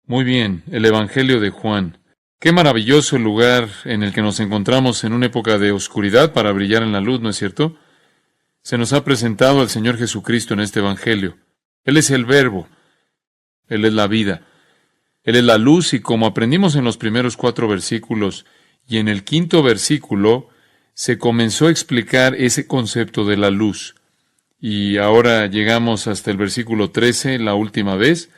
Muy bien, el Evangelio de Juan. Qué maravilloso el lugar en el que nos encontramos en una época de oscuridad para brillar en la luz, ¿no es cierto? Se nos ha presentado al Señor Jesucristo en este Evangelio. Él es el Verbo, Él es la vida, Él es la luz y como aprendimos en los primeros 4 versículos y en el 5º versículo, se comenzó a explicar ese concepto de la luz. Y ahora llegamos hasta el versículo 13, la última vez,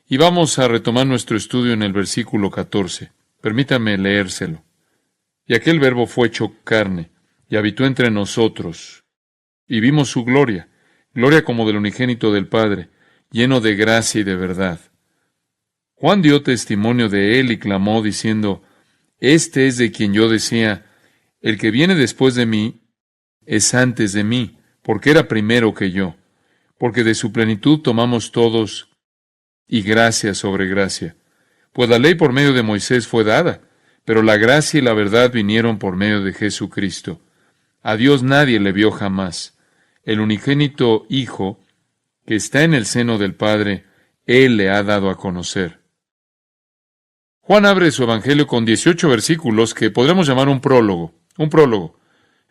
y vamos a retomar nuestro estudio en el versículo 14. Permítame leérselo. Y aquel Verbo fue hecho carne, y habitó entre nosotros, y vimos su gloria, gloria como del unigénito del Padre, lleno de gracia y de verdad. Juan dio testimonio de él y clamó diciendo, Este es de quien yo decía, el que viene después de mí es antes de mí, porque era primero que yo, porque de su plenitud tomamos todos y gracia sobre gracia. Pues la ley por medio de Moisés fue dada, pero la gracia y la verdad vinieron por medio de Jesucristo. A Dios nadie le vio jamás. El unigénito Hijo, que está en el seno del Padre, Él le ha dado a conocer. Juan abre su Evangelio con 18 versículos que podremos llamar un prólogo. Un prólogo.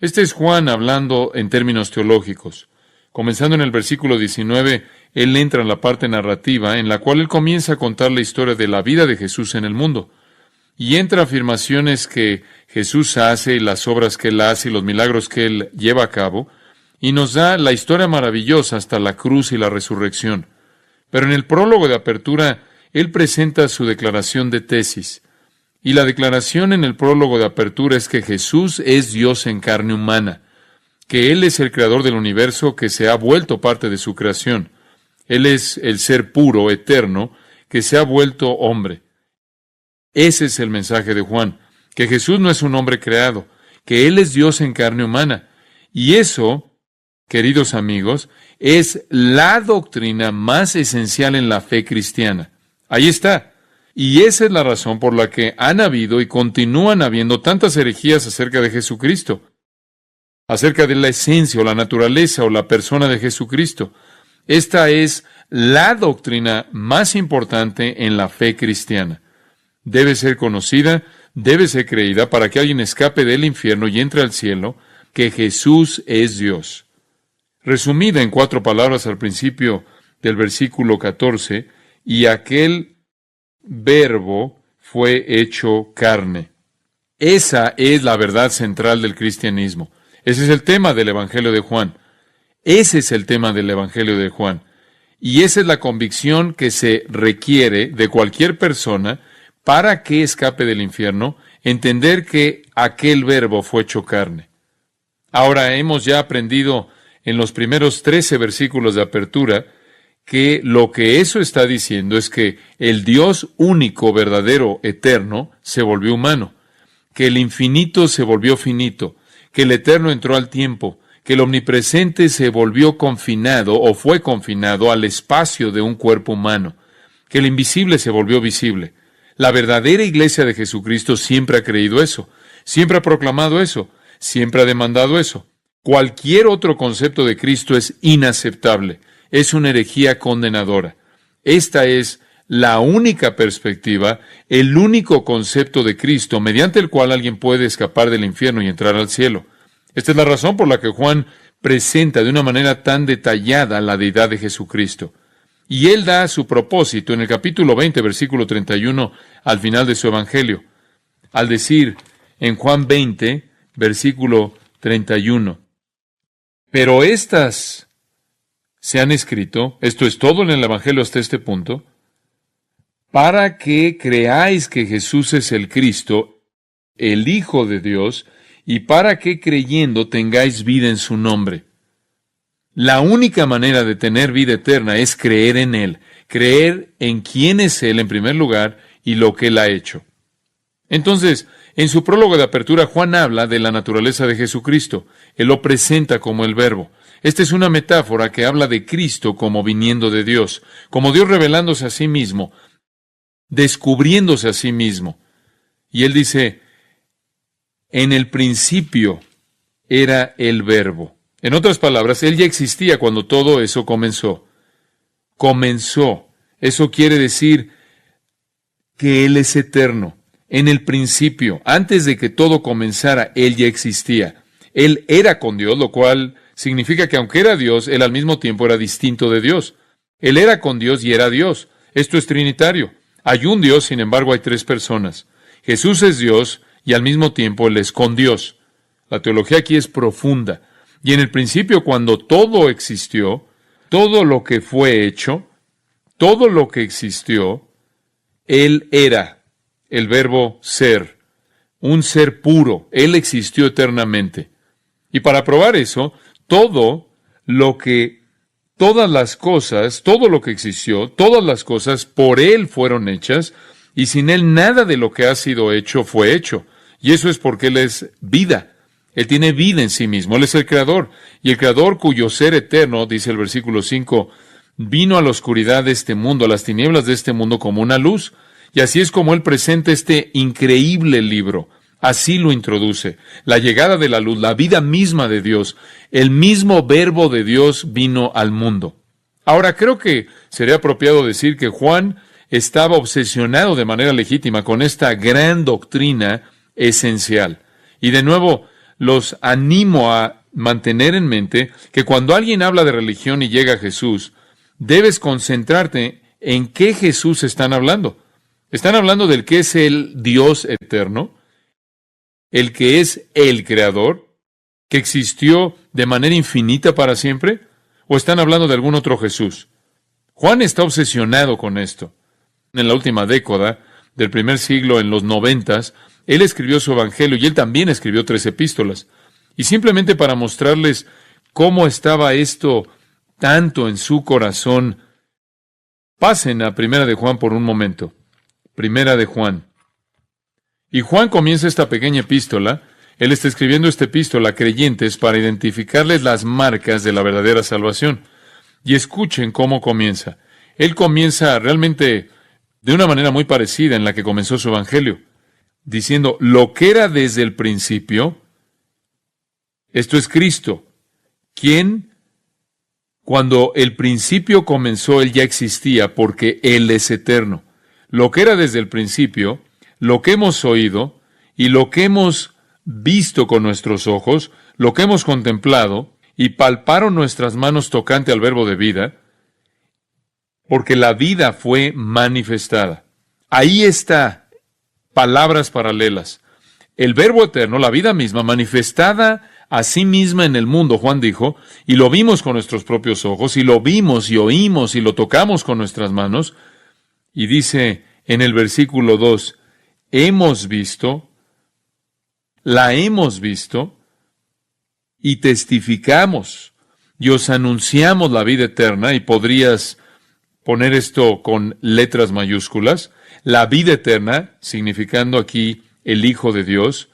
Este es Juan hablando en términos teológicos. Comenzando en el versículo 19, él entra en la parte narrativa en la cual él comienza a contar la historia de la vida de Jesús en el mundo. Y entra afirmaciones que Jesús hace y las obras que él hace y los milagros que él lleva a cabo, y nos da la historia maravillosa hasta la cruz y la resurrección. Pero en el prólogo de apertura, él presenta su declaración de tesis. Y la declaración en el prólogo de apertura es que Jesús es Dios en carne humana, que Él es el creador del universo que se ha vuelto parte de su creación. Él es el ser puro, eterno, que se ha vuelto hombre. Ese es el mensaje de Juan, que Jesús no es un hombre creado, que Él es Dios en carne humana. Y eso, queridos amigos, es la doctrina más esencial en la fe cristiana. Ahí está. Y esa es la razón por la que han habido y continúan habiendo tantas herejías acerca de Jesucristo, acerca de la esencia o la naturaleza o la persona de Jesucristo. Esta es la doctrina más importante en la fe cristiana. Debe ser conocida, debe ser creída para que alguien escape del infierno y entre al cielo, que Jesús es Dios. Resumida en 4 palabras al principio del versículo 14, y aquel Verbo fue hecho carne. Esa es la verdad central del cristianismo. Ese es el tema del Evangelio de Juan. Ese es el tema del Evangelio de Juan. Y esa es la convicción que se requiere de cualquier persona para que escape del infierno, entender que aquel Verbo fue hecho carne. Ahora hemos ya aprendido en los primeros 13 versículos de apertura que lo que eso está diciendo es que el Dios único, verdadero, eterno, se volvió humano, que el infinito se volvió finito, que el eterno entró al tiempo, que el omnipresente se volvió confinado o fue confinado al espacio de un cuerpo humano, que el invisible se volvió visible. La verdadera iglesia de Jesucristo siempre ha creído eso, siempre ha proclamado eso, siempre ha demandado eso. Cualquier otro concepto de Cristo es inaceptable. Es una herejía condenadora. Esta es la única perspectiva, el único concepto de Cristo mediante el cual alguien puede escapar del infierno y entrar al cielo. Esta es la razón por la que Juan presenta de una manera tan detallada la deidad de Jesucristo. Y él da su propósito en el capítulo 20, versículo 31, al final de su Evangelio, al decir en Juan 20, versículo 31, pero estas se han escrito, esto es todo en el Evangelio hasta este punto, para que creáis que Jesús es el Cristo, el Hijo de Dios, y para que creyendo tengáis vida en su nombre. La única manera de tener vida eterna es creer en Él, creer en quién es Él en primer lugar y lo que Él ha hecho. Entonces, en su prólogo de apertura, Juan habla de la naturaleza de Jesucristo. Él lo presenta como el Verbo. Esta es una metáfora que habla de Cristo como viniendo de Dios, como Dios revelándose a sí mismo, descubriéndose a sí mismo. Y él dice, en el principio era el Verbo. En otras palabras, él ya existía cuando todo eso comenzó. Comenzó. Eso quiere decir, que Él es eterno. En el principio, antes de que todo comenzara, Él ya existía. Él era con Dios, lo cual significa que aunque era Dios, Él al mismo tiempo era distinto de Dios. Él era con Dios y era Dios. Esto es trinitario. Hay un Dios, sin embargo, hay tres personas. Jesús es Dios y al mismo tiempo Él es con Dios. La teología aquí es profunda. Y en el principio, cuando todo existió, todo lo que fue hecho, todo lo que existió, Él era el verbo ser, un ser puro. Él existió eternamente. Y para probar eso, todas las cosas, todo lo que existió, todas las cosas por Él fueron hechas, y sin Él nada de lo que ha sido hecho fue hecho. Y eso es porque Él es vida. Él tiene vida en sí mismo. Él es el Creador. Y el Creador cuyo ser eterno, dice el versículo 5, vino a la oscuridad de este mundo, a las tinieblas de este mundo como una luz. Y así es como Él presenta este increíble libro. Así lo introduce. La llegada de la luz, la vida misma de Dios, el mismo verbo de Dios vino al mundo. Ahora, creo que sería apropiado decir que Juan estaba obsesionado de manera legítima con esta gran doctrina esencial. Y de nuevo, los animo a mantener en mente que cuando alguien habla de religión y llega a Jesús, debes concentrarte en qué Jesús están hablando. ¿Están hablando del que es el Dios eterno? ¿El que es el Creador? ¿Que existió de manera infinita para siempre? ¿O están hablando de algún otro Jesús? Juan está obsesionado con esto. En la última década del primer siglo, en los 90, él escribió su evangelio y él también escribió 3 epístolas. Y simplemente para mostrarles cómo estaba esto tanto en su corazón, pasen a Primera de Juan por un momento. Primera de Juan. Y Juan comienza esta pequeña epístola. Él está escribiendo esta epístola a creyentes para identificarles las marcas de la verdadera salvación. Y escuchen cómo comienza. Él comienza realmente de una manera muy parecida en la que comenzó su evangelio, diciendo, lo que era desde el principio, esto es Cristo, quien, cuando el principio comenzó, Él ya existía, porque Él es eterno. Lo que era desde el principio, lo que hemos oído y lo que hemos visto con nuestros ojos, lo que hemos contemplado y palparon nuestras manos tocante al verbo de vida, porque la vida fue manifestada. Ahí está, palabras paralelas. El verbo eterno, la vida misma, manifestada a sí misma en el mundo, Juan dijo, y lo vimos con nuestros propios ojos, y lo vimos y oímos y lo tocamos con nuestras manos. Y dice en el versículo 2, hemos visto, la hemos visto, y testificamos, y os anunciamos la vida eterna, y podrías poner esto con letras mayúsculas, la vida eterna, significando aquí el Hijo de Dios,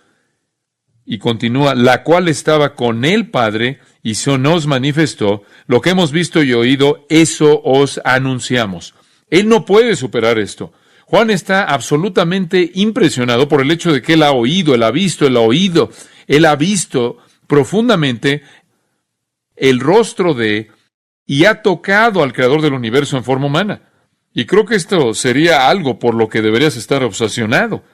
y continúa, la cual estaba con el Padre, y se nos manifestó, lo que hemos visto y oído, eso os anunciamos. Él no puede superar esto. Juan está absolutamente impresionado por el hecho de que él ha oído, él ha visto, él ha oído, él ha visto profundamente el rostro de y ha tocado al Creador del universo en forma humana. Y creo que esto sería algo por lo que deberías estar obsesionado.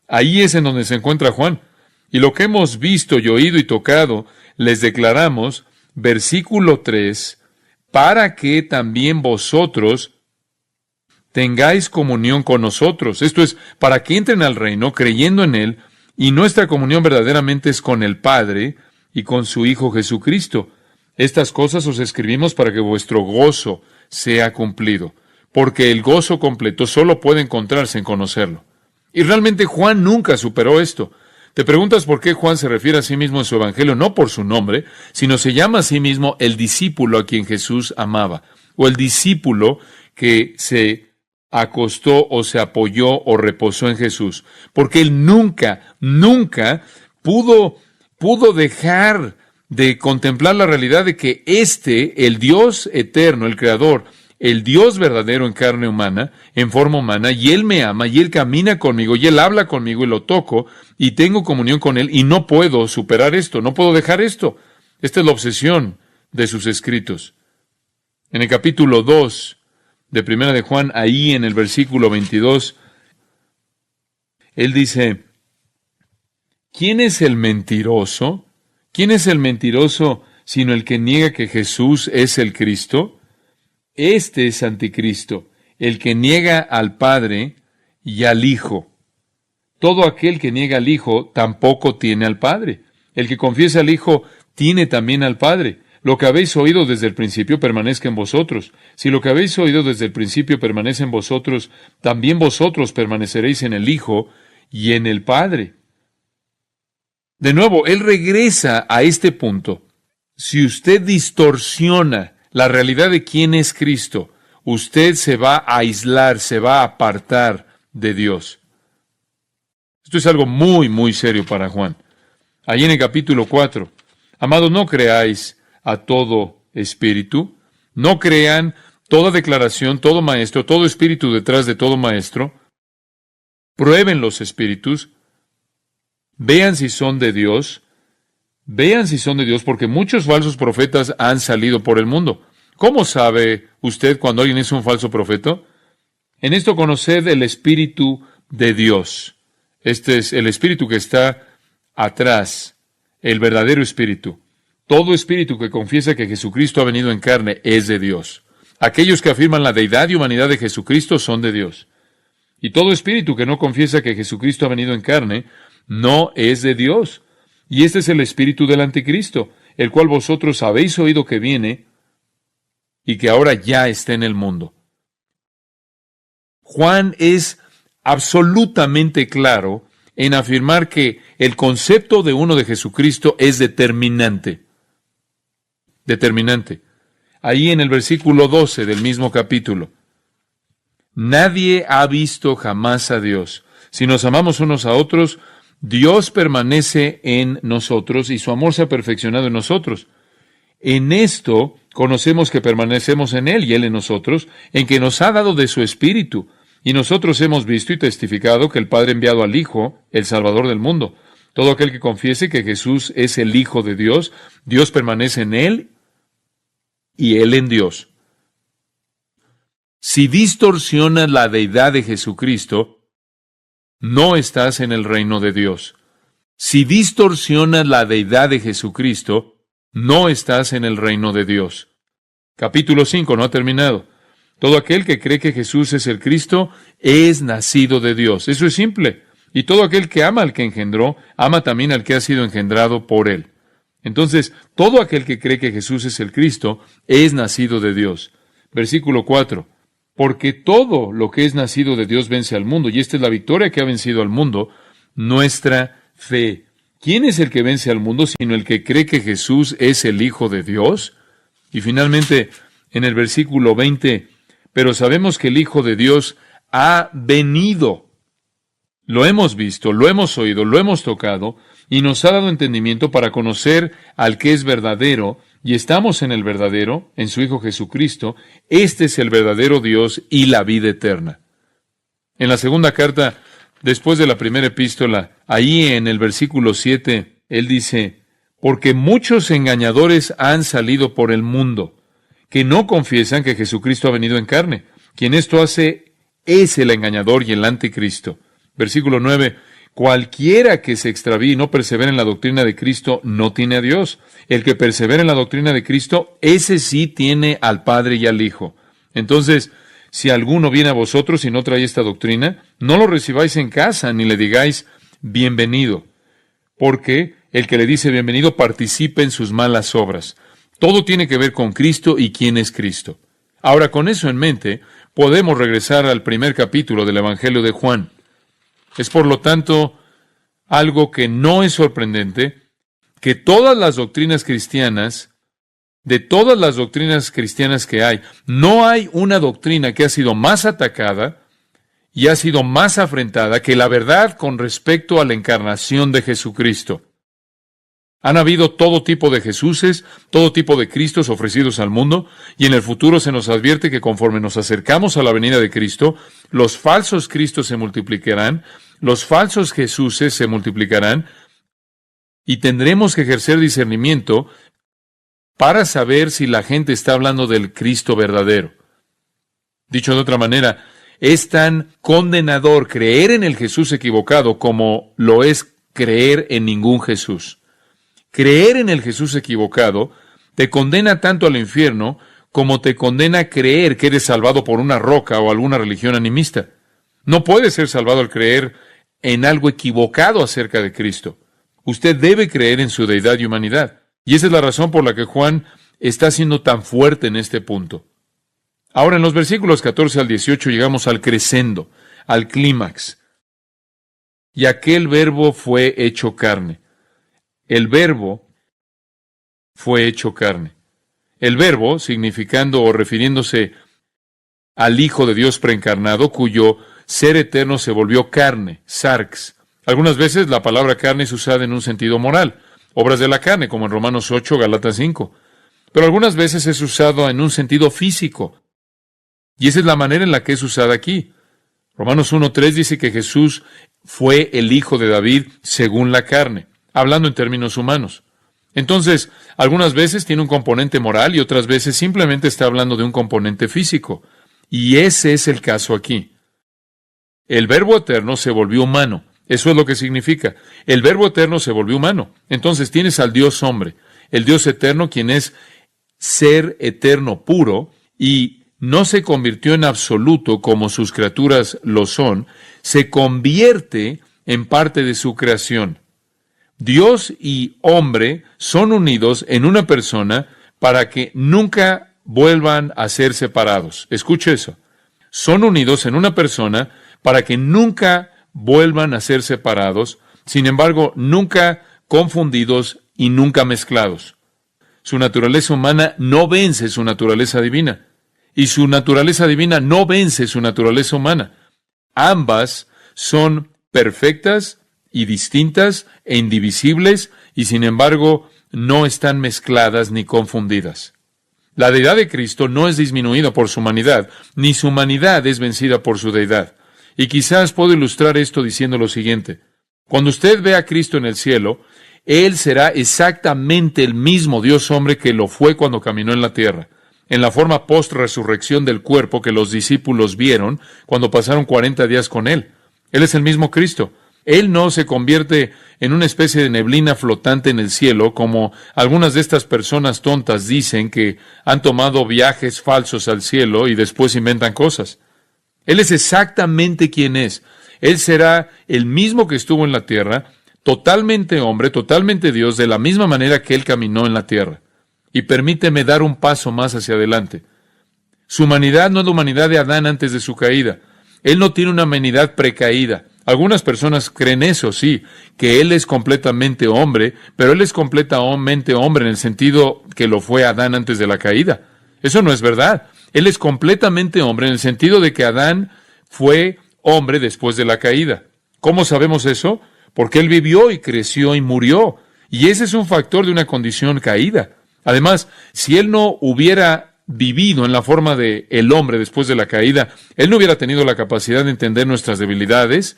Ahí es en donde se encuentra Juan. Y lo que hemos visto y oído y tocado, les declaramos, versículo 3, para que también vosotros tengáis comunión con nosotros. Esto es, para que entren al reino creyendo en Él, y nuestra comunión verdaderamente es con el Padre y con su Hijo Jesucristo. Estas cosas os escribimos para que vuestro gozo sea cumplido, porque el gozo completo solo puede encontrarse en conocerlo. Y realmente Juan nunca superó esto. Te preguntas por qué Juan se refiere a sí mismo en su evangelio, no por su nombre, sino se llama a sí mismo el discípulo a quien Jesús amaba, o el discípulo que se acostó o se apoyó o reposó en Jesús, porque él nunca pudo dejar de contemplar la realidad de que el Dios eterno, el Creador, el Dios verdadero en carne humana, en forma humana, y Él me ama, y Él camina conmigo, y Él habla conmigo, y lo toco, y tengo comunión con Él, y no puedo superar esto, no puedo dejar esto. Esta es la obsesión de sus escritos. En el capítulo 2 de Primera de Juan, ahí en el versículo 22, Él dice, ¿quién es el mentiroso? ¿Quién es el mentiroso sino el que niega que Jesús es el Cristo? Este es anticristo, el que niega al Padre y al Hijo. Todo aquel que niega al Hijo tampoco tiene al Padre. El que confiesa al Hijo tiene también al Padre. Lo que habéis oído desde el principio permanezca en vosotros. Si lo que habéis oído desde el principio permanece en vosotros, también vosotros permaneceréis en el Hijo y en el Padre. De nuevo, Él regresa a este punto. Si usted distorsiona la realidad de quién es Cristo, usted se va a aislar, se va a apartar de Dios. Esto es algo muy, muy serio para Juan. Allí en el capítulo 4, amados, no creáis a todo espíritu, no crean toda declaración, todo maestro, todo espíritu detrás de todo maestro. Prueben los espíritus, vean si son de Dios, porque muchos falsos profetas han salido por el mundo. ¿Cómo sabe usted cuando alguien es un falso profeta? En esto conoced el Espíritu de Dios. Este es el Espíritu que está atrás, el verdadero Espíritu. Todo espíritu que confiesa que Jesucristo ha venido en carne es de Dios. Aquellos que afirman la deidad y humanidad de Jesucristo son de Dios. Y todo espíritu que no confiesa que Jesucristo ha venido en carne no es de Dios. Y este es el espíritu del anticristo, el cual vosotros habéis oído que viene y que ahora ya está en el mundo. Juan es absolutamente claro en afirmar que el concepto de uno de Jesucristo es determinante. Determinante. Ahí en el versículo 12 del mismo capítulo. Nadie ha visto jamás a Dios. Si nos amamos unos a otros, Dios permanece en nosotros y su amor se ha perfeccionado en nosotros. En esto conocemos que permanecemos en Él y Él en nosotros, en que nos ha dado de su Espíritu. Y nosotros hemos visto y testificado que el Padre ha enviado al Hijo, el Salvador del mundo. Todo aquel que confiese que Jesús es el Hijo de Dios, Dios permanece en Él y Él en Dios. Si distorsionas la deidad de Jesucristo, no estás en el reino de Dios. Si distorsionas la deidad de Jesucristo, no estás en el reino de Dios. Capítulo 5, no ha terminado. Todo aquel que cree que Jesús es el Cristo es nacido de Dios. Eso es simple. Y todo aquel que ama al que engendró, ama también al que ha sido engendrado por él. Entonces, todo aquel que cree que Jesús es el Cristo es nacido de Dios. Versículo 4. Porque todo lo que es nacido de Dios vence al mundo, y esta es la victoria que ha vencido al mundo, nuestra fe. ¿Quién es el que vence al mundo sino el que cree que Jesús es el Hijo de Dios? Y finalmente, en el versículo 20, pero sabemos que el Hijo de Dios ha venido. Lo hemos visto, lo hemos oído, lo hemos tocado, y nos ha dado entendimiento para conocer al que es verdadero, y estamos en el verdadero, en su Hijo Jesucristo. Este es el verdadero Dios y la vida eterna. En la segunda carta, después de la primera epístola, ahí en el versículo 7, él dice, porque muchos engañadores han salido por el mundo, que no confiesan que Jesucristo ha venido en carne. Quien esto hace es el engañador y el anticristo. Versículo 9, cualquiera que se extravíe y no persevera en la doctrina de Cristo no tiene a Dios. El que persevera en la doctrina de Cristo, ese sí tiene al Padre y al Hijo. Entonces, si alguno viene a vosotros y no trae esta doctrina, no lo recibáis en casa ni le digáis bienvenido, porque el que le dice bienvenido participa en sus malas obras. Todo tiene que ver con Cristo y quién es Cristo. Ahora, con eso en mente, podemos regresar al primer capítulo del Evangelio de Juan. Es, por lo tanto, algo que no es sorprendente que todas las doctrinas cristianas, de todas las doctrinas cristianas que hay, no hay una doctrina que ha sido más atacada y ha sido más afrentada que la verdad con respecto a la encarnación de Jesucristo. Han habido todo tipo de Jesuses, todo tipo de Cristos ofrecidos al mundo, y en el futuro se nos advierte que conforme nos acercamos a la venida de Cristo, los falsos Cristos se multiplicarán, los falsos Jesuses se multiplicarán, y tendremos que ejercer discernimiento para saber si la gente está hablando del Cristo verdadero. Dicho de otra manera, es tan condenador creer en el Jesús equivocado como lo es creer en ningún Jesús. Creer en el Jesús equivocado te condena tanto al infierno como te condena creer que eres salvado por una roca o alguna religión animista. No puedes ser salvado al creer en algo equivocado acerca de Cristo. Usted debe creer en su deidad y humanidad. Y esa es la razón por la que Juan está siendo tan fuerte en este punto. Ahora, en los versículos 14 al 18 llegamos al crescendo, al clímax. Y aquel verbo fue hecho carne. El verbo fue hecho carne. El verbo, significando o refiriéndose al Hijo de Dios preencarnado, cuyo ser eterno se volvió carne, sarx. Algunas veces la palabra carne es usada en un sentido moral, obras de la carne, como en Romanos 8, Gálatas 5. Pero algunas veces es usado en un sentido físico. Y esa es la manera en la que es usada aquí. Romanos 1:3 dice que Jesús fue el hijo de David según la carne, hablando en términos humanos. Entonces, algunas veces tiene un componente moral y otras veces simplemente está hablando de un componente físico. Y ese es el caso aquí. El Verbo eterno se volvió humano. Eso es lo que significa. El Verbo eterno se volvió humano. Entonces tienes al Dios hombre, el Dios eterno, quien es ser eterno puro y no se convirtió en absoluto como sus criaturas lo son, se convierte en parte de su creación. Dios y hombre son unidos en una persona para que nunca vuelvan a ser separados. Escuche eso. Son unidos en una persona para que nunca vuelvan a ser separados, sin embargo, nunca confundidos y nunca mezclados. Su naturaleza humana no vence su naturaleza divina, y su naturaleza divina no vence su naturaleza humana. Ambas son perfectas y distintas e indivisibles, y sin embargo no están mezcladas ni confundidas. La deidad de Cristo no es disminuida por su humanidad, ni su humanidad es vencida por su deidad. Y quizás puedo ilustrar esto diciendo lo siguiente. Cuando usted ve a Cristo en el cielo, Él será exactamente el mismo Dios hombre que lo fue cuando caminó en la tierra, en la forma post-resurrección del cuerpo que los discípulos vieron cuando pasaron 40 días con Él. Él es el mismo Cristo. Él no se convierte en una especie de neblina flotante en el cielo, como algunas de estas personas tontas dicen que han tomado viajes falsos al cielo y después inventan cosas. Él es exactamente quien es. Él será el mismo que estuvo en la tierra, totalmente hombre, totalmente Dios, de la misma manera que Él caminó en la tierra. Y permíteme dar un paso más hacia adelante. Su humanidad no es la humanidad de Adán antes de su caída. Él no tiene una humanidad precaída. Algunas personas creen eso, sí, que Él es completamente hombre, pero Él es completamente hombre en el sentido que lo fue Adán antes de la caída. Eso no es verdad. Él es completamente hombre en el sentido de que Adán fue hombre después de la caída. ¿Cómo sabemos eso? Porque Él vivió y creció y murió. Y ese es un factor de una condición caída. Además, si Él no hubiera vivido en la forma de el hombre después de la caída, Él no hubiera tenido la capacidad de entender nuestras debilidades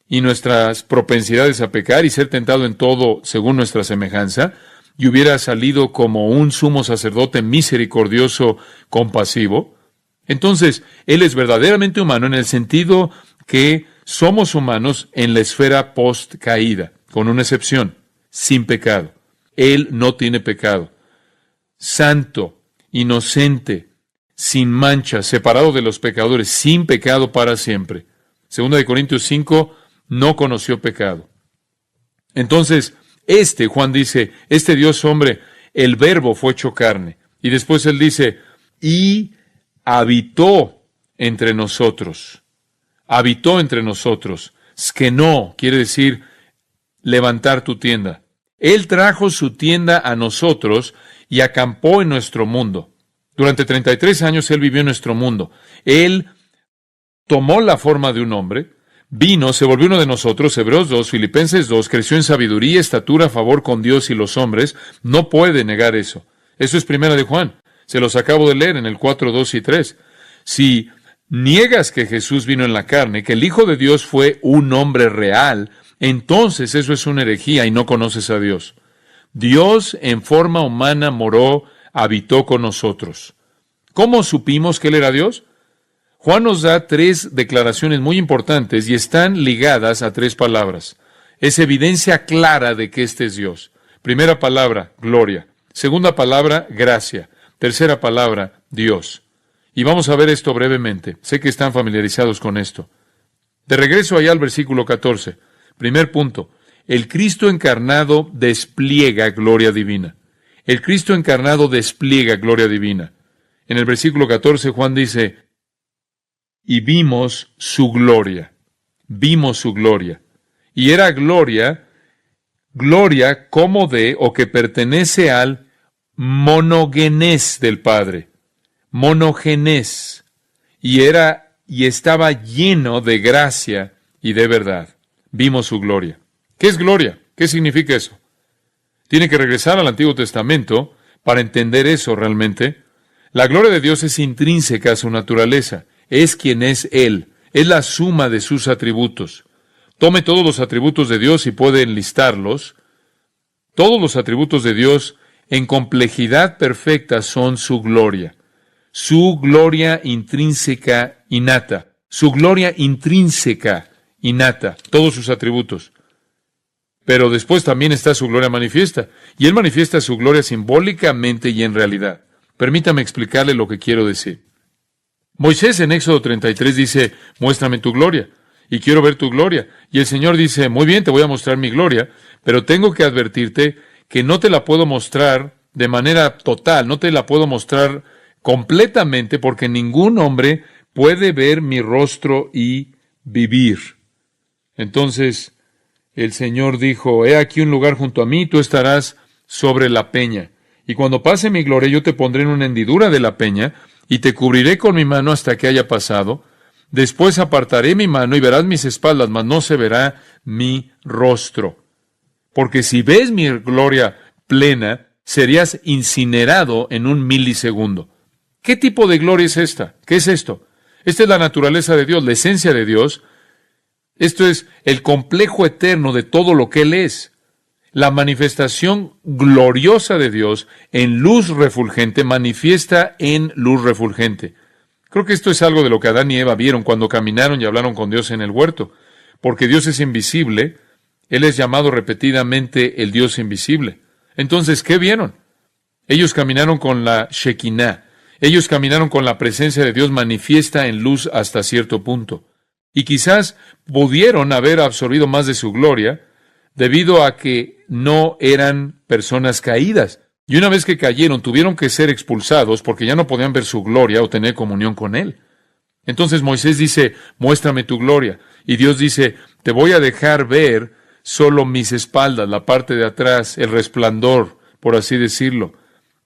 y nuestras propensidades a pecar y ser tentado en todo según nuestra semejanza, y hubiera salido como un sumo sacerdote misericordioso, compasivo. Entonces, Él es verdaderamente humano en el sentido que somos humanos en la esfera post-caída, con una excepción, sin pecado. Él no tiene pecado. Santo, inocente, sin mancha, separado de los pecadores, sin pecado para siempre. 2 Corintios 5, no conoció pecado. Entonces, Juan dice, este Dios hombre, el Verbo fue hecho carne. Y después él dice, y habitó entre nosotros. Habitó entre nosotros. Skenó quiere decir levantar tu tienda. Él trajo su tienda a nosotros y acampó en nuestro mundo. Durante 33 años Él vivió en nuestro mundo. Él tomó la forma de un hombre, vino, se volvió uno de nosotros, Hebreos 2, Filipenses 2, creció en sabiduría, estatura, favor con Dios y los hombres. No puede negar eso. Eso es primera de Juan. Se los acabo de leer en el 4, 2 y 3. Si niegas que Jesús vino en la carne, que el Hijo de Dios fue un hombre real, entonces eso es una herejía y no conoces a Dios. Dios en forma humana moró, habitó con nosotros. ¿Cómo supimos que Él era Dios? Juan nos da tres declaraciones muy importantes y están ligadas a tres palabras. Es evidencia clara de que este es Dios. Primera palabra, gloria. Segunda palabra, gracia. Tercera palabra, Dios. Y vamos a ver esto brevemente. Sé que están familiarizados con esto. De regreso allá al versículo 14. Primer punto. El Cristo encarnado despliega gloria divina. El Cristo encarnado despliega gloria divina. En el versículo 14 Juan dice, y vimos su gloria. Vimos su gloria. Y era gloria como de o que pertenece al monogenes del Padre. Monogenes. Y estaba lleno de gracia y de verdad. Vimos su gloria. ¿Qué es gloria? ¿Qué significa eso? Tiene que regresar al Antiguo Testamento para entender eso realmente. La gloria de Dios es intrínseca a su naturaleza. Es quien es Él. Es la suma de sus atributos. Tome todos los atributos de Dios y puede enlistarlos. Todos los atributos de Dios en complejidad perfecta son su gloria. Su gloria intrínseca innata. Su gloria intrínseca innata. Todos sus atributos. Pero después también está su gloria manifiesta. Y Él manifiesta su gloria simbólicamente y en realidad. Permítame explicarle lo que quiero decir. Moisés en Éxodo 33 dice, muéstrame tu gloria, y quiero ver tu gloria. Y el Señor dice, muy bien, te voy a mostrar mi gloria, pero tengo que advertirte que no te la puedo mostrar de manera total, no te la puedo mostrar completamente, porque ningún hombre puede ver mi rostro y vivir. Entonces, el Señor dijo, he aquí un lugar junto a mí, tú estarás sobre la peña. Y cuando pase mi gloria, yo te pondré en una hendidura de la peña, y te cubriré con mi mano hasta que haya pasado. Después apartaré mi mano y verás mis espaldas, mas no se verá mi rostro. Porque si ves mi gloria plena, serías incinerado en un milisegundo. ¿Qué tipo de gloria es esta? ¿Qué es esto? Esta es la naturaleza de Dios, la esencia de Dios. Esto es el complejo eterno de todo lo que Él es. La manifestación gloriosa de Dios en luz refulgente manifiesta en luz refulgente. Creo que esto es algo de lo que Adán y Eva vieron cuando caminaron y hablaron con Dios en el huerto. Porque Dios es invisible, Él es llamado repetidamente el Dios invisible. Entonces, ¿qué vieron? Ellos caminaron con la Shekinah. Ellos caminaron con la presencia de Dios manifiesta en luz hasta cierto punto. Y quizás pudieron haber absorbido más de su gloria debido a que no eran personas caídas. Y una vez que cayeron, tuvieron que ser expulsados porque ya no podían ver su gloria o tener comunión con Él. Entonces Moisés dice, muéstrame tu gloria. Y Dios dice, te voy a dejar ver solo mis espaldas, la parte de atrás, el resplandor, por así decirlo.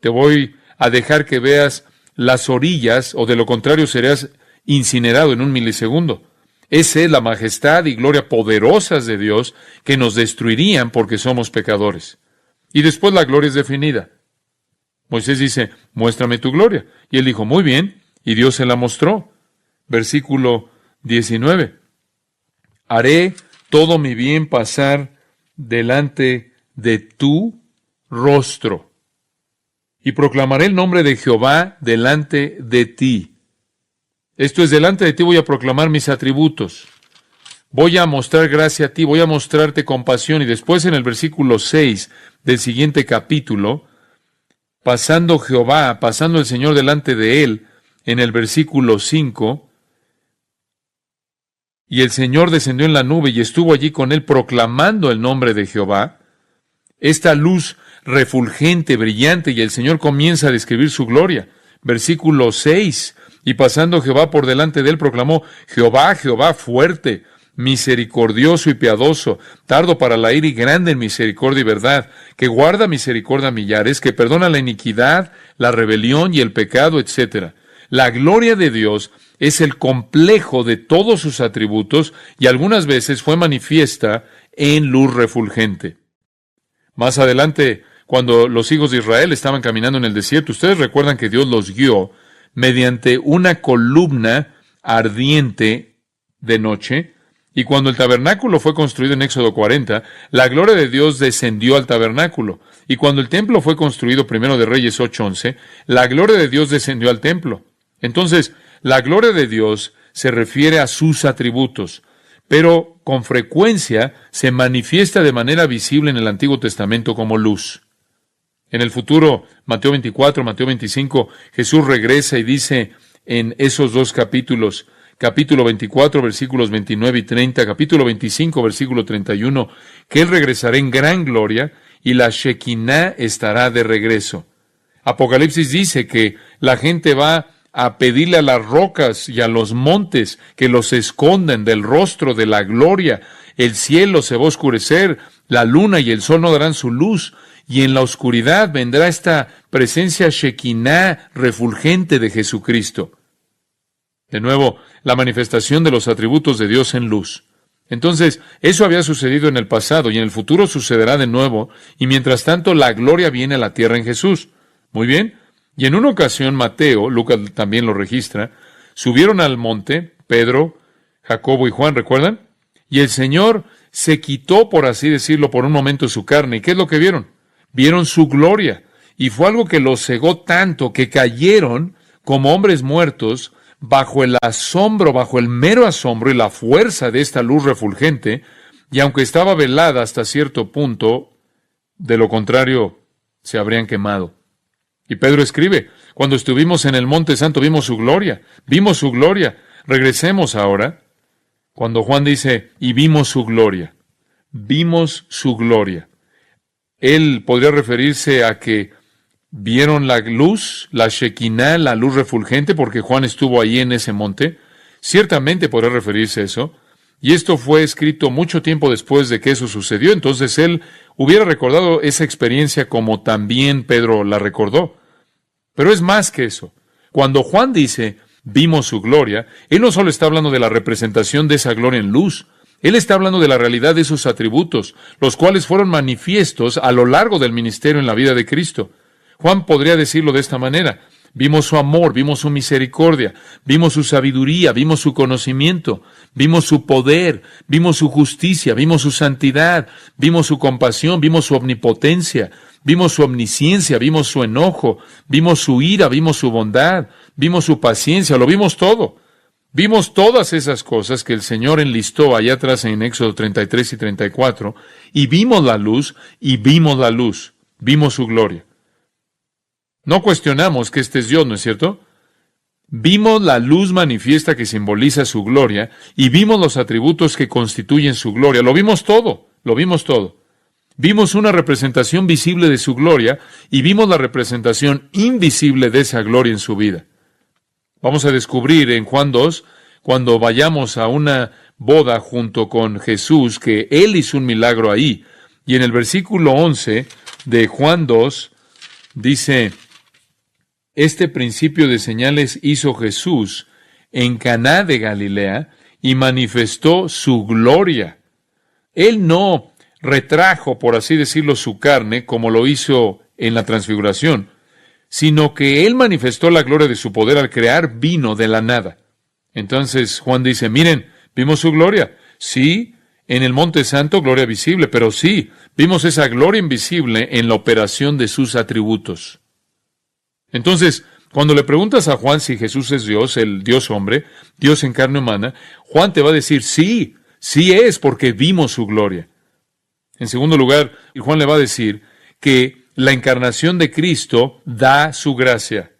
Te voy a dejar que veas las orillas, o de lo contrario serás incinerado en un milisegundo. Esa es la majestad y gloria poderosas de Dios que nos destruirían porque somos pecadores. Y después la gloria es definida. Moisés dice, muéstrame tu gloria. Y él dijo, muy bien, y Dios se la mostró. Versículo 19. Haré todo mi bien pasar delante de tu rostro, y proclamaré el nombre de Jehová delante de ti. Esto es, delante de ti voy a proclamar mis atributos. Voy a mostrar gracia a ti, voy a mostrarte compasión. Y después en el versículo 6 del siguiente capítulo, pasando el Señor delante de él, en el versículo 5, y el Señor descendió en la nube y estuvo allí con él proclamando el nombre de Jehová. Esta luz refulgente, brillante, y el Señor comienza a describir su gloria. Versículo 6, y pasando Jehová por delante de él, proclamó, Jehová, Jehová fuerte, misericordioso y piadoso, tardo para la ira y grande en misericordia y verdad, que guarda misericordia a millares, que perdona la iniquidad, la rebelión y el pecado, etc. La gloria de Dios es el complejo de todos sus atributos y algunas veces fue manifiesta en luz refulgente. Más adelante, cuando los hijos de Israel estaban caminando en el desierto, ustedes recuerdan que Dios los guió mediante una columna ardiente de noche, y cuando el tabernáculo fue construido en Éxodo 40, la gloria de Dios descendió al tabernáculo, y cuando el templo fue construido, Primero de Reyes 8:11, la gloria de Dios descendió al templo. Entonces, La gloria de Dios se refiere a sus atributos, pero con frecuencia se manifiesta de manera visible en el Antiguo Testamento como luz. En el futuro, Mateo 24, Mateo 25, Jesús regresa y dice en esos dos capítulos, capítulo 24, versículos 29 y 30, capítulo 25, versículo 31, que Él regresará en gran gloria y la Shekinah estará de regreso. Apocalipsis dice que la gente va a pedirle a las rocas y a los montes que los escondan del rostro de la gloria. El cielo se va a oscurecer, la luna y el sol no darán su luz, y en la oscuridad vendrá esta presencia Shekinah refulgente de Jesucristo. De nuevo, la manifestación de los atributos de Dios en luz. Entonces, eso había sucedido en el pasado y en el futuro sucederá de nuevo, y mientras tanto la gloria viene a la tierra en Jesús. Muy bien. Y en una ocasión Mateo, Lucas también lo registra, subieron al monte, Pedro, Jacobo y Juan, ¿recuerdan? Y el Señor se quitó, por así decirlo, por un momento su carne. ¿Y qué es lo que vieron? Vieron su gloria. Y fue algo que los cegó tanto que cayeron como hombres muertos bajo el asombro, bajo el mero asombro y la fuerza de esta luz refulgente. Y aunque estaba velada hasta cierto punto, de lo contrario, se habrían quemado. Y Pedro escribe, cuando estuvimos en el Monte Santo vimos su gloria. Regresemos ahora. Cuando Juan dice, y vimos su gloria. Él podría referirse a que vieron la luz, la Shekinah, la luz refulgente, porque Juan estuvo ahí en ese monte. Ciertamente podría referirse a eso. Y esto fue escrito mucho tiempo después de que eso sucedió. Entonces él hubiera recordado esa experiencia como también Pedro la recordó. Pero es más que eso. Cuando Juan dice, vimos su gloria, él no solo está hablando de la representación de esa gloria en luz, él está hablando de la realidad de sus atributos, los cuales fueron manifiestos a lo largo del ministerio en la vida de Cristo. Juan podría decirlo de esta manera, vimos su amor, vimos su misericordia, vimos su sabiduría, vimos su conocimiento, vimos su poder, vimos su justicia, vimos su santidad, vimos su compasión, vimos su omnipotencia, vimos su omnisciencia, vimos su enojo, vimos su ira, vimos su bondad, vimos su paciencia, lo vimos todo. Vimos todas esas cosas que el Señor enlistó allá atrás en Éxodo 33 y 34, y vimos la luz, vimos su gloria. No cuestionamos que este es Dios, ¿no es cierto? Vimos la luz manifiesta que simboliza su gloria, y vimos los atributos que constituyen su gloria. Lo vimos todo. Vimos una representación visible de su gloria, y vimos la representación invisible de esa gloria en su vida. Vamos a descubrir en Juan 2, cuando vayamos a una boda junto con Jesús, que Él hizo un milagro ahí. Y en el versículo 11 de Juan 2, dice, este principio de señales hizo Jesús en Caná de Galilea y manifestó su gloria. Él no retrajo, por así decirlo, su carne, como lo hizo en la transfiguración, sino que Él manifestó la gloria de su poder al crear vino de la nada. Entonces Juan dice, miren, vimos su gloria. Sí, en el Monte Santo, gloria visible, pero sí, vimos esa gloria invisible en la operación de sus atributos. Entonces, cuando le preguntas a Juan si Jesús es Dios, el Dios hombre, Dios en carne humana, Juan te va a decir, sí, sí es, porque vimos su gloria. En segundo lugar, Juan le va a decir que la encarnación de Cristo da su gracia.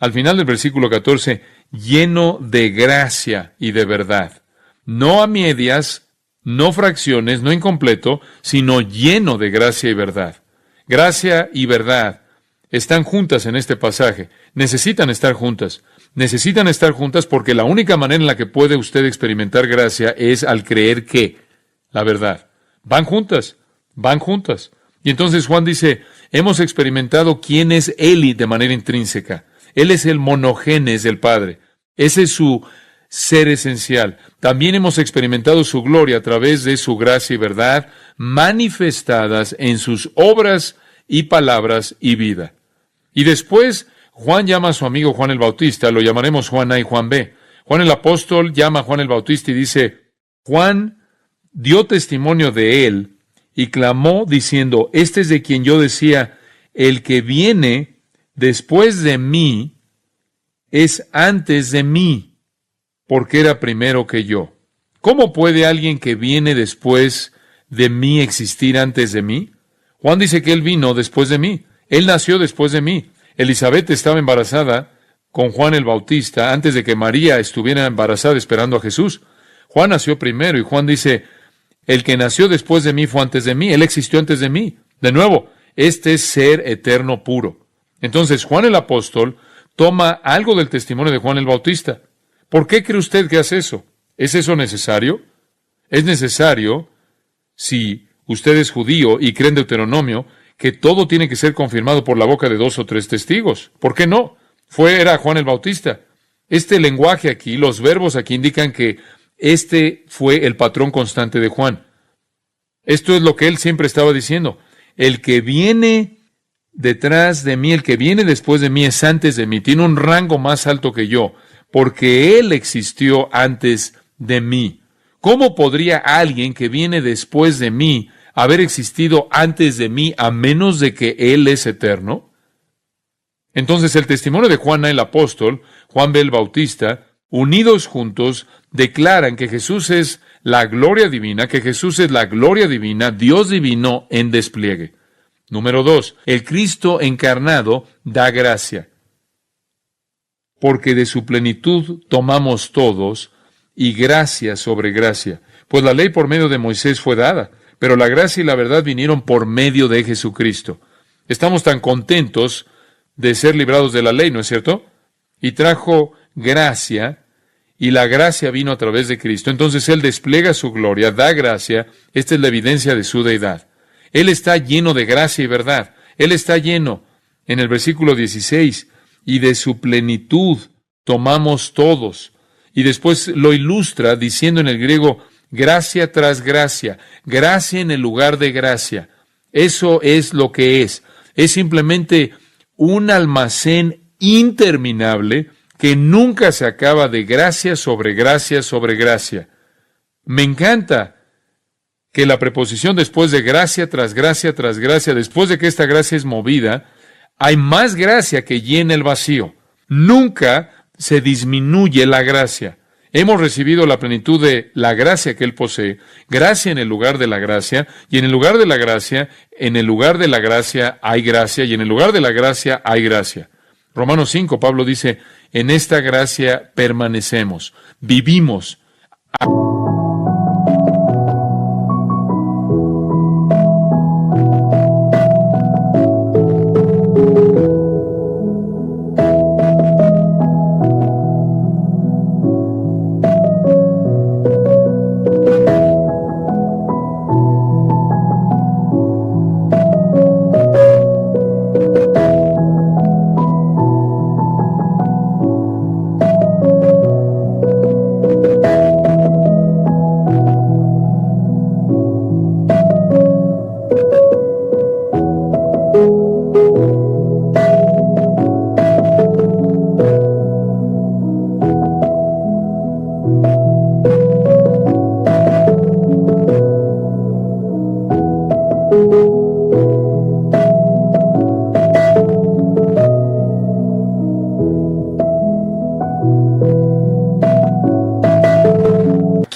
Al final del versículo 14, lleno de gracia y de verdad. No a medias, no fracciones, no incompleto, sino lleno de gracia y verdad. Gracia y verdad están juntas en este pasaje. Necesitan estar juntas porque la única manera en la que puede usted experimentar gracia es al creer que la verdad. Van juntas. Y entonces Juan dice, hemos experimentado quién es Eli de manera intrínseca. Él es el monogenes del Padre. Ese es su ser esencial. También hemos experimentado su gloria a través de su gracia y verdad, manifestadas en sus obras y palabras y vida. Y después, Juan llama a su amigo Juan el Bautista, lo llamaremos Juan A y Juan B. Juan el apóstol llama a Juan el Bautista y dice, Juan dio testimonio de él, y clamó diciendo, este es de quien yo decía, el que viene después de mí es antes de mí, porque era primero que yo. ¿Cómo puede alguien que viene después de mí existir antes de mí? Juan dice que él vino después de mí. Él nació después de mí. Elizabeth estaba embarazada con Juan el Bautista antes de que María estuviera embarazada esperando a Jesús. Juan nació primero y Juan dice, el que nació después de mí fue antes de mí. Él existió antes de mí. De nuevo, este es ser eterno puro. Entonces, Juan el apóstol toma algo del testimonio de Juan el Bautista. ¿Por qué cree usted que hace eso? ¿Es eso necesario? Es necesario, si usted es judío y cree en Deuteronomio, que todo tiene que ser confirmado por la boca de 2 o 3 testigos. ¿Por qué no? Era Juan el Bautista. Este lenguaje aquí, los verbos aquí indican que este fue el patrón constante de Juan. Esto es lo que él siempre estaba diciendo. El que viene detrás de mí, el que viene después de mí es antes de mí. Tiene un rango más alto que yo, porque él existió antes de mí. ¿Cómo podría alguien que viene después de mí haber existido antes de mí a menos de que él es eterno? Entonces el testimonio de Juan el apóstol, Juan el Bautista, unidos juntos, declaran que Jesús es la gloria divina, que Jesús es la gloria divina, Dios divino en despliegue. Número 2, el Cristo encarnado da gracia, porque de su plenitud tomamos todos, y gracia sobre gracia. Pues la ley por medio de Moisés fue dada, pero la gracia y la verdad vinieron por medio de Jesucristo. Estamos tan contentos de ser librados de la ley, ¿no es cierto? Y trajo gracia, y la gracia vino a través de Cristo. Entonces Él despliega su gloria, da gracia. Esta es la evidencia de su deidad. Él está lleno de gracia y verdad. Él está lleno, en el versículo 16, y de su plenitud tomamos todos. Y después lo ilustra diciendo en el griego, gracia tras gracia, gracia en el lugar de gracia. Eso es lo que es. Es simplemente un almacén interminable que nunca se acaba de gracia sobre gracia sobre gracia. Me encanta que la preposición después de gracia tras gracia tras gracia, después de que esta gracia es movida, hay más gracia que llena el vacío. Nunca se disminuye la gracia. Hemos recibido la plenitud de la gracia que Él posee, gracia en el lugar de la gracia, y en el lugar de la gracia, en el lugar de la gracia hay gracia, y en el lugar de la gracia hay gracia. Romanos 5, Pablo dice, en esta gracia permanecemos, vivimos.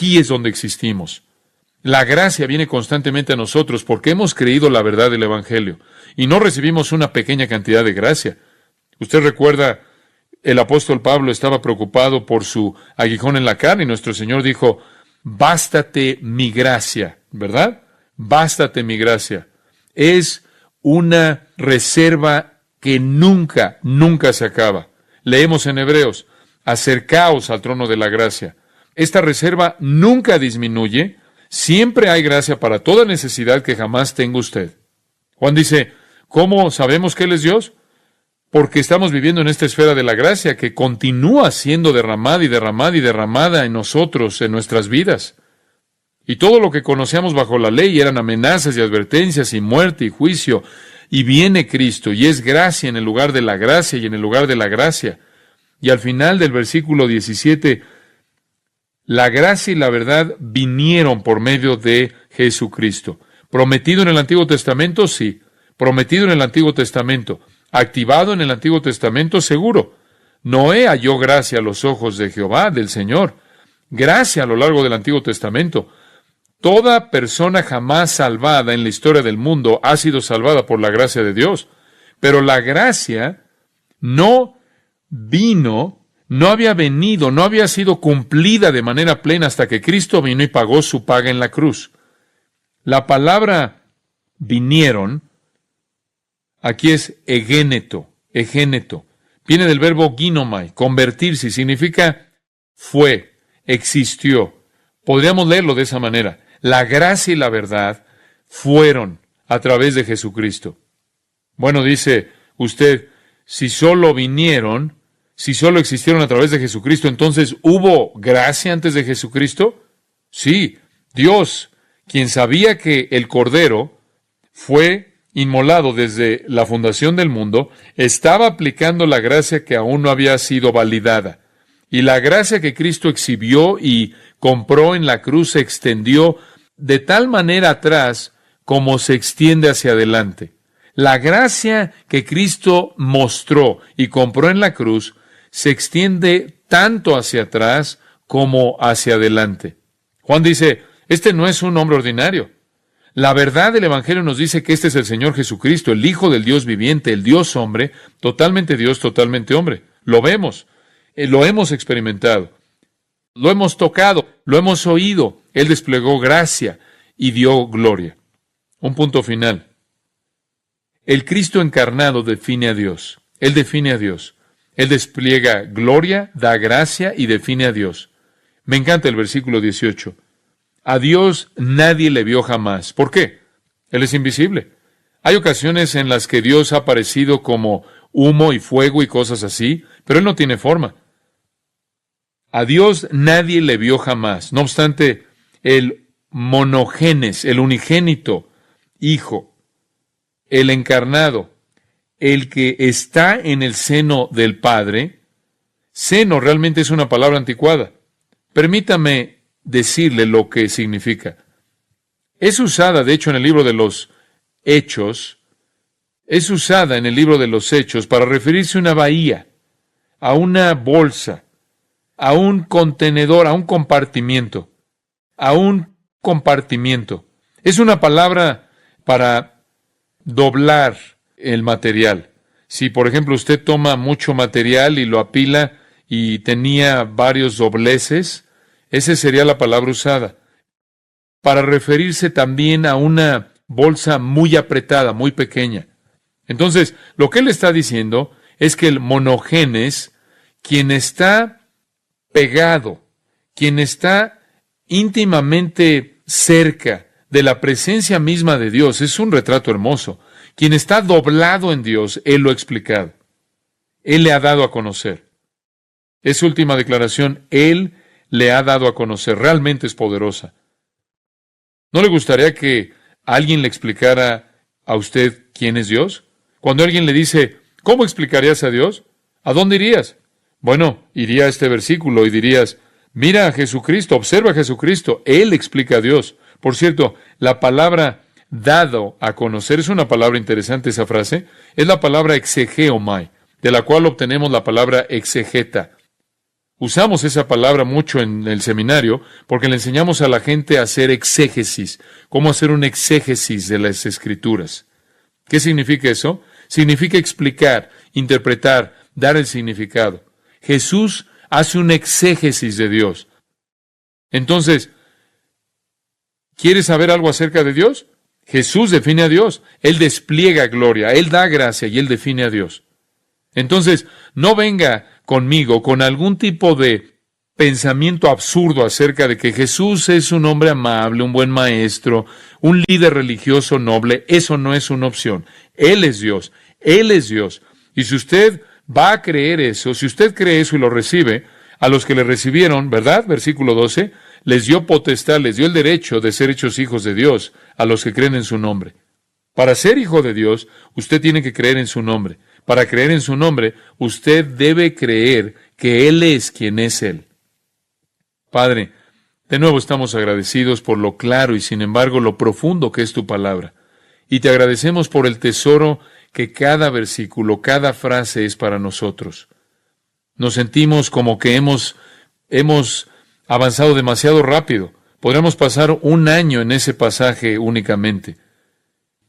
Aquí es donde existimos. La gracia viene constantemente a nosotros porque hemos creído la verdad del Evangelio y no recibimos una pequeña cantidad de gracia. Usted recuerda, el apóstol Pablo estaba preocupado por su aguijón en la carne y nuestro Señor dijo, bástate mi gracia, ¿verdad? Bástate mi gracia. Es una reserva que nunca, nunca se acaba. Leemos en Hebreos, acercaos al trono de la gracia. Esta reserva nunca disminuye, siempre hay gracia para toda necesidad que jamás tenga usted. Juan dice, ¿cómo sabemos que Él es Dios? Porque estamos viviendo en esta esfera de la gracia que continúa siendo derramada y derramada y derramada en nosotros, en nuestras vidas. Y todo lo que conocíamos bajo la ley eran amenazas y advertencias y muerte y juicio. Y viene Cristo y es gracia en el lugar de la gracia y en el lugar de la gracia. Y al final del versículo 17, la gracia y la verdad vinieron por medio de Jesucristo. ¿Prometido en el Antiguo Testamento? Sí. Prometido en el Antiguo Testamento. ¿Activado en el Antiguo Testamento? Seguro. Noé halló gracia a los ojos de Jehová, del Señor. Gracia a lo largo del Antiguo Testamento. Toda persona jamás salvada en la historia del mundo ha sido salvada por la gracia de Dios. Pero la gracia no había venido, no había sido cumplida de manera plena hasta que Cristo vino y pagó su paga en la cruz. La palabra vinieron, aquí es egéneto. Viene del verbo ginomai, convertirse, y significa fue, existió. Podríamos leerlo de esa manera. La gracia y la verdad fueron a través de Jesucristo. Bueno, dice usted, si solo existieron a través de Jesucristo, entonces ¿hubo gracia antes de Jesucristo? Sí, Dios, quien sabía que el Cordero fue inmolado desde la fundación del mundo, estaba aplicando la gracia que aún no había sido validada. Y la gracia que Cristo exhibió y compró en la cruz se extendió de tal manera atrás como se extiende hacia adelante. La gracia que Cristo mostró y compró en la cruz se extiende tanto hacia atrás como hacia adelante. Juan dice, este no es un hombre ordinario. La verdad del Evangelio nos dice que este es el Señor Jesucristo, el Hijo del Dios viviente, el Dios hombre, totalmente Dios, totalmente hombre. Lo vemos, lo hemos experimentado, lo hemos tocado, lo hemos oído. Él desplegó gracia y dio gloria. Un punto final. El Cristo encarnado define a Dios. Él define a Dios. Él despliega gloria, da gracia y define a Dios. Me encanta el versículo 18. A Dios nadie le vio jamás. ¿Por qué? Él es invisible. Hay ocasiones en las que Dios ha aparecido como humo y fuego y cosas así, pero Él no tiene forma. A Dios nadie le vio jamás. No obstante, el monogenes, el unigénito Hijo, el encarnado, el que está en el seno del Padre. Seno realmente es una palabra anticuada. Permítame decirle lo que significa. Es usada, de hecho, en el libro de los Hechos, para referirse a una bahía, a una bolsa, a un contenedor, a un compartimiento. Es una palabra para doblar el material. Si, por ejemplo, usted toma mucho material y lo apila y tenía varios dobleces, esa sería la palabra usada. Para referirse también a una bolsa muy apretada, muy pequeña. Entonces, lo que él está diciendo es que el monogenes, quien está pegado, quien está íntimamente cerca de la presencia misma de Dios, es un retrato hermoso. Quien está doblado en Dios, Él lo ha explicado. Él le ha dado a conocer. Esa última declaración, Él le ha dado a conocer. Realmente es poderosa. ¿No le gustaría que alguien le explicara a usted quién es Dios? Cuando alguien le dice, ¿cómo explicarías a Dios? ¿A dónde irías? Bueno, iría a este versículo y dirías, mira a Jesucristo, observa a Jesucristo. Él explica a Dios. Por cierto, la palabra dado a conocer es una palabra interesante, esa frase. Es la palabra exegeomai, de la cual obtenemos la palabra exegeta. Usamos esa palabra mucho en el seminario porque le enseñamos a la gente a hacer exégesis, cómo hacer un exégesis de las Escrituras. ¿Qué significa eso? Significa explicar, interpretar, dar el significado. Jesús hace un exégesis de Dios. Entonces, ¿quieres saber algo acerca de Dios? Jesús define a Dios. Él despliega gloria, Él da gracia y Él define a Dios. Entonces, no venga conmigo con algún tipo de pensamiento absurdo acerca de que Jesús es un hombre amable, un buen maestro, un líder religioso noble. Eso no es una opción. Él es Dios. Él es Dios. Y si usted va a creer eso, si usted cree eso y lo recibe, a los que le recibieron, ¿verdad? Versículo 12, les dio potestad, les dio el derecho de ser hechos hijos de Dios a los que creen en su nombre. Para ser hijo de Dios, usted tiene que creer en su nombre. Para creer en su nombre, usted debe creer que Él es quien es Él. Padre, de nuevo estamos agradecidos por lo claro y sin embargo lo profundo que es tu palabra. Y te agradecemos por el tesoro que cada versículo, cada frase es para nosotros. Nos sentimos como que hemos avanzado demasiado rápido. Podríamos pasar un año en ese pasaje únicamente.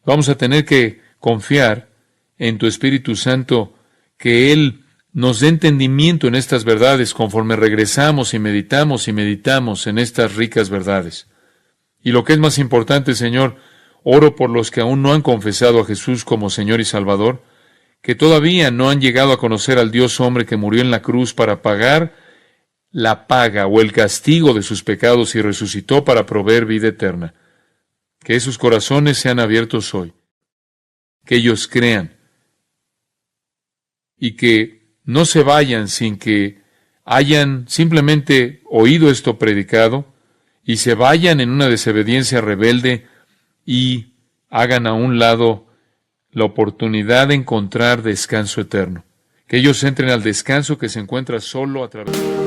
Vamos a tener que confiar en tu Espíritu Santo, que Él nos dé entendimiento en estas verdades conforme regresamos y meditamos en estas ricas verdades. Y lo que es más importante, Señor, oro por los que aún no han confesado a Jesús como Señor y Salvador, que todavía no han llegado a conocer al Dios hombre que murió en la cruz para pagar la paga o el castigo de sus pecados y resucitó para proveer vida eterna. Que sus corazones sean abiertos hoy, que ellos crean y que no se vayan sin que hayan simplemente oído esto predicado y se vayan en una desobediencia rebelde y hagan a un lado la oportunidad de encontrar descanso eterno. Que ellos entren al descanso que se encuentra solo a través de